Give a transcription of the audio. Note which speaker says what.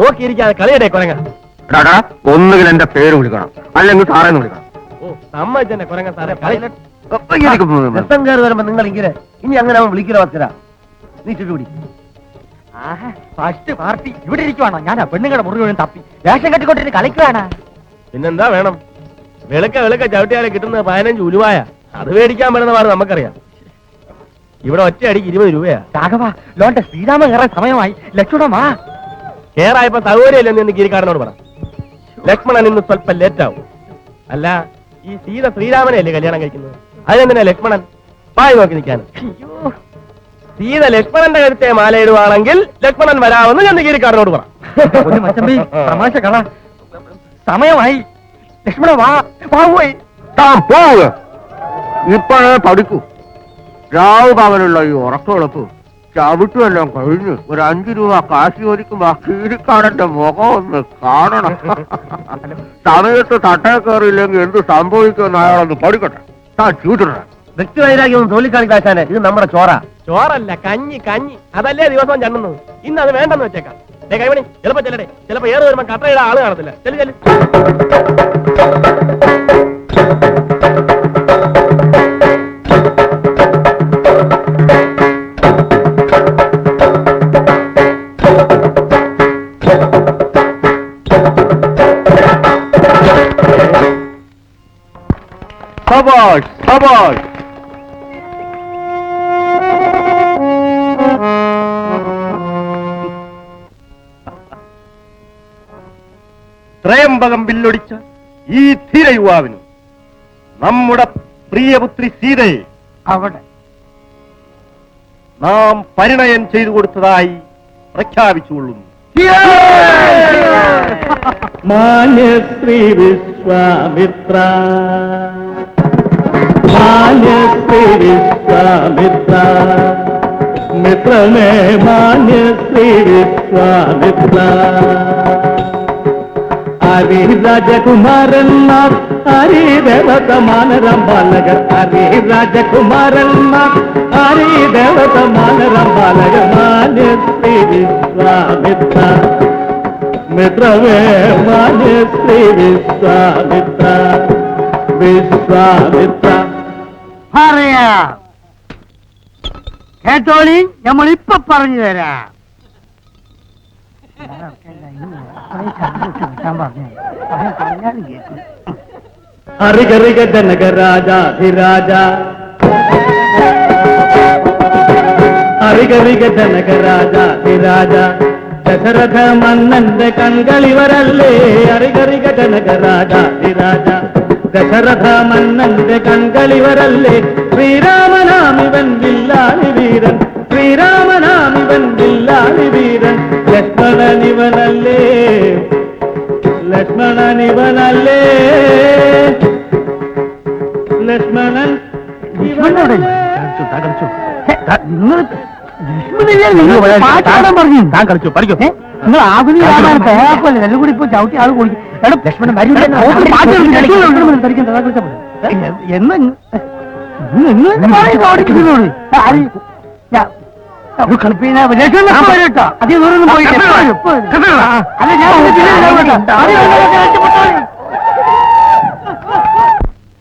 Speaker 1: നോക്കിയിരിക്കാതെ കളിയടേ കൊരങ്ങ.
Speaker 2: ഒന്നുകിൽ എന്റെ പേര് വിളിക്കണം, അല്ലെങ്കിൽ സാറേന്ന് വിളിക്കണം.
Speaker 1: ഓ സമ്മതിച്ചെന്നെ കൊരങ്ങ സാറേ.
Speaker 3: രസം കയറി വരുമ്പോ നിങ്ങൾ ഇങ്ങനെ ഇനി അങ്ങനെ അവൻ വിളിക്കില്ല വസ്തുര. നീ ചുറ്റുപിടി.
Speaker 4: ഫസ്റ്റ് പാർട്ടി ഇവിടെ ഇരിക്കുവാണോ? ഞാൻ പെണ്ണുങ്ങളുടെ മുറിവ് തപ്പി വേഷം കെട്ടിക്കൊണ്ടിരുന്ന് കളിക്കുവാണ്.
Speaker 1: പിന്നെന്താ വേണം? വെളുക്ക ചവിട്ടിയാലെ കിട്ടുന്നത് 15 ഉലുവായ. അത് മേടിക്കാൻ പറ്റുന്ന പാട് നമുക്കറിയാം. ഇവിടെ ഒറ്റ അടിക്ക് 20 രൂപയാ.
Speaker 4: രാഘവ ലോന്റെ ശ്രീരാമ കയറാൻ സമയമായി. ലക്ഷ്മണമാ
Speaker 1: കേറായപ്പോ സൗകര്യമില്ലെന്ന് എന്ന് ഗിരിക്കാരനോട് പറ. ലക്ഷ്മണൻ ഇന്ന് സ്വല്പം ലേറ്റ് ആവും. അല്ല, ഈ സീത ശ്രീരാമനെയല്ലേ കല്യാണം കഴിക്കുന്നത്? അതിനെന്തിനാ ലക്ഷ്മണൻ പായി നോക്കി നിൽക്കാനും? സീത ലക്ഷ്മണന്റെ കരുത്തെ മാലയിടുവാണെങ്കിൽ ലക്ഷ്മണൻ വരാമെന്ന് ഞാൻ ഗിരിക്കാരനോട് പറ.
Speaker 4: തമാശ കള. സമയമായി. ലക്ഷ്മണ വാ പോയി.
Speaker 2: താൻ പോവുക. ഇപ്പോഴേ പഠിക്കൂ. രാവ് പകലുള്ള ഈ ഉറക്കമുളപ്പ് ചവിട്ടുമെല്ലാം കഴിഞ്ഞ് ഒരു 5 രൂപ കാശി ഒരിക്കുമ്പോ ആ കീരിക്കാരന്റെ മുഖം ഒന്ന് കാണണം. സമയത്ത് തട്ടേ കയറിയില്ലെങ്കിൽ എന്ത് സംഭവിക്കുമെന്ന് അയാളൊന്ന് പഠിക്കട്ടെ. താൻ ചൂട്ടിട.
Speaker 3: വ്യക്തിവൈരാഗ്യം തോലിക്കാണിക്കാശാനെ. ഇത് നമ്മുടെ
Speaker 1: ചോറല്ല, കഞ്ഞി. അതല്ലേ ദിവസവും ചണ്ണുന്നത്. ഇന്ന് അത് വേണ്ടെന്ന് വെച്ചേക്കാം. കൈമണി ചിലപ്പോ ചെല്ലടേ. ചിലപ്പോ ഏറെ വരുമ്പോ കട്ടയുടെ ആള് കാണത്തില്ല. ചെല്ലു.
Speaker 2: ത്രയംബകം വില്ലൊടിച്ച ഈ ധീര യുവാവിന് നമ്മുടെ പ്രിയപുത്രി സീതയെ
Speaker 3: അവിടെ
Speaker 2: നാം പരിണയം ചെയ്തു കൊടുത്തതായി പ്രഖ്യാപിച്ചുകൊള്ളുന്നു.
Speaker 5: മാന്യശ്രീ വിശ്വാമിത്ര, മാന്യശ്രീ വിശ്വാമിത്ര, മിത്രമേ മാന്യശ്രീ വിശ്വാമിത്ര. ഹരി രാജകുമാരന്മാർ, ഹരി ദേവതമാനരം ബാലകർ, ഹരി രാജകുമാരന്മാർ, ഹരി ദേവതമാനരം ബാലകർ. മാന്യശ്രീ വിശ്വാമിത്ര, മിത്രമേ മാന്യശ്രീ വിശ്വാമിത്ര, വിശ്വാമിത്ര.
Speaker 3: പറയാം. കേട്ടോളി, നമ്മളിപ്പൊ പറഞ്ഞു തരാം.
Speaker 5: ഹരിഗരിക ജനകരാജാധിരാജ, ഹരിഗരിക ജനകരാജാധിരാജ, ദശരഥ മന്നന്റെ കൺകളിവരല്ലേ. ഹരിഗരിക ജനകരാജാധിരാജ, ദശരഥ മന്നന്റെ കൺകളിവരല്ലേ. ശ്രീരാമനാമിവൻ വില്ലാളി വീരൻ, ശ്രീരാമനാമിവൻ വില്ലാളി വീരൻ. ലക്ഷ്മണനിവനല്ലേ, ലക്ഷ്മണനിവനല്ലേ, ലക്ഷ്മണൻ ഇവനല്ലേ.
Speaker 3: നിങ്ങൾ ആധുനിക എല്ലാം കൂടി ഇപ്പൊ ചവിട്ടി ആൾ കുടിക്കും. ലക്ഷ്മണൻ കളിപ്പീന അധികം ദൂരം പോയിട്ട്